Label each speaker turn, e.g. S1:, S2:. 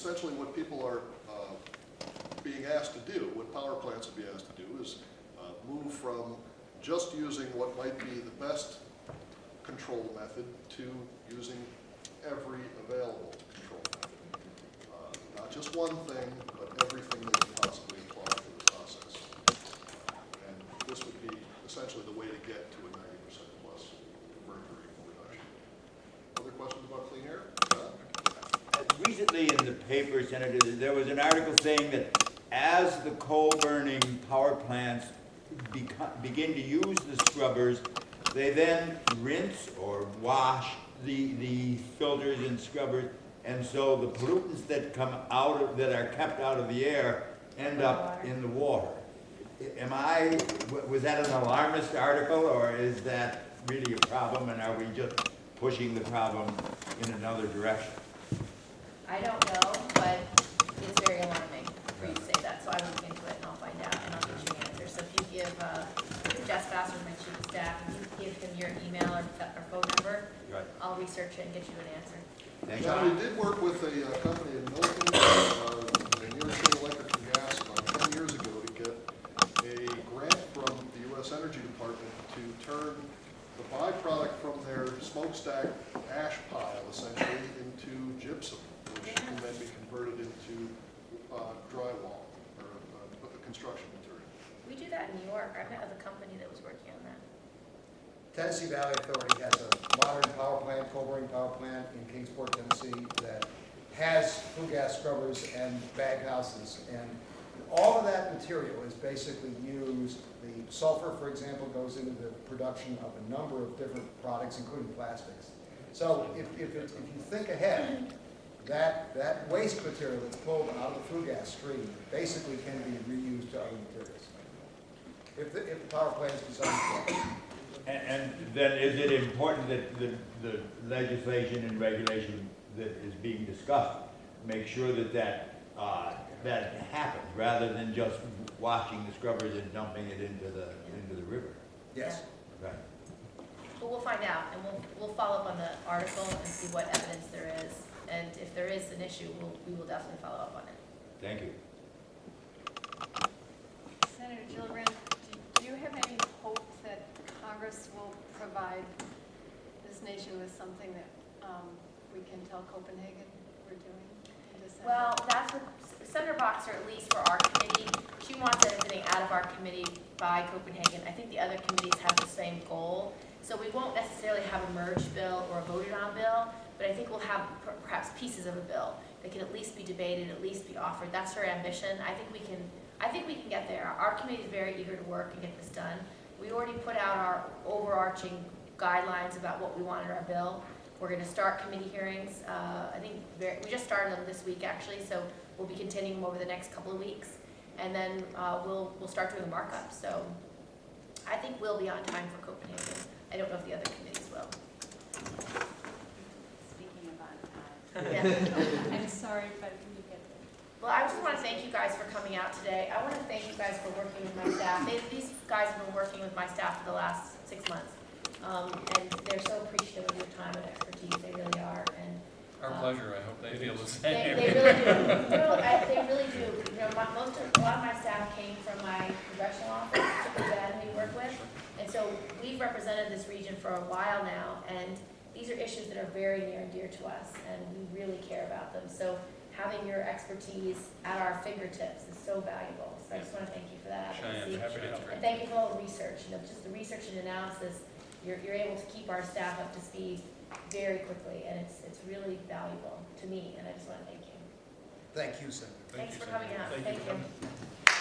S1: essentially what people are being asked to do, what power plants are being asked to do is move from just using what might be the best control method to using every available control method. Not just one thing, but everything they can possibly apply to the process. And this would be essentially the way to get to a 90% plus mercury reduction. Other questions about clean air?
S2: Recently in the paper, Senator, there was an article saying that as the coal-burning power plants begin to use the scrubbers, they then rinse or wash the filters and scrubbers, and so the pollutants that come out of, that are kept out of the air end up in the water. Was that an alarmist article, or is that really a problem, and are we just pushing the problem in another direction?
S3: I don't know, but it's very alarming for you to say that, so I will look into it and I'll find out and I'll get you an answer. So if you give Jess Bassler, my chief of staff, if you give him your email or phone number,
S2: Right.
S3: I'll research it and get you an answer.
S2: Thank
S1: Now,
S2: you.
S1: we did work with a company in Milton, New York City Electric and Gas about 10 years ago to get a grant from the U.S. Energy Department to turn the byproduct from their smokestack ash pile essentially into gypsum, which can then be converted into drywall or construction material.
S3: We do that in New York. I met with a company that was working on that.
S4: Tennessee Valley Authority has a modern power plant, coal-burning power plant in Kingsport, Tennessee, that has flue gas scrubbers and bag houses. And all of that material is basically used. The sulfur, for example, goes into the production of a number of different products, including plastics. So if you think ahead, that waste material that's pulled out of the flue gas stream basically can be reused to other materials. If the power plant is designed correctly.
S2: And then is it important that the legislation and regulation that is being discussed make sure that happens rather than just washing the scrubbers and dumping it into the river?
S4: Yes.
S2: Right.
S3: But we'll find out and we'll follow up on the article and see what evidence there is. And if there is an issue, we will definitely follow up on it.
S2: Thank you.
S5: Senator Gillibrand, do you have any hope that Congress will provide this nation with something that we can tell Copenhagen we're doing in December?
S3: Well, that's what Senator Boxer, at least for our committee, she wants everything out of our committee by Copenhagen. I think the other committees have the same goal. So we won't necessarily have a merged bill or a voted on bill, but I think we'll have perhaps pieces of a bill that can at least be debated, at least be offered. That's her ambition. I think we can get there. Our committee is very eager to work and get this done. We already put out our overarching guidelines about what we want in our bill. We're going to start committee hearings. I think we just started them this week actually, so we'll be continuing them over the next couple of weeks, and then we'll start doing the markup. So I think we'll be on time for Copenhagen. I don't know if the other committees will.
S5: Speaking of on time.
S3: Yeah.
S5: I'm sorry, but you get there.
S3: Well, I just want to thank you guys for coming out today. I want to thank you guys for working with my staff. These guys have been working with my staff for the last 6 months, and they're so appreciative of your time and expertise. They really are. And
S6: our pleasure. I hope they feel the same.
S3: They really do. They really do. You know, a lot of my staff came from my congressional office, particularly that we work with, and so we've represented this region for a while now, and these are issues that are very near and dear to us, and we really care about them. So having your expertise at our fingertips is so valuable. So I just want to thank you for that advocacy.
S6: Happy to help.
S3: And thank you for all the research. You know, just the research and analysis. You're able to keep our staff up to speed very quickly, and it's really valuable to me. And I just want to thank you.
S4: Thank you, Senator.
S3: Thanks for coming out.
S6: Thank you.
S3: Thank you.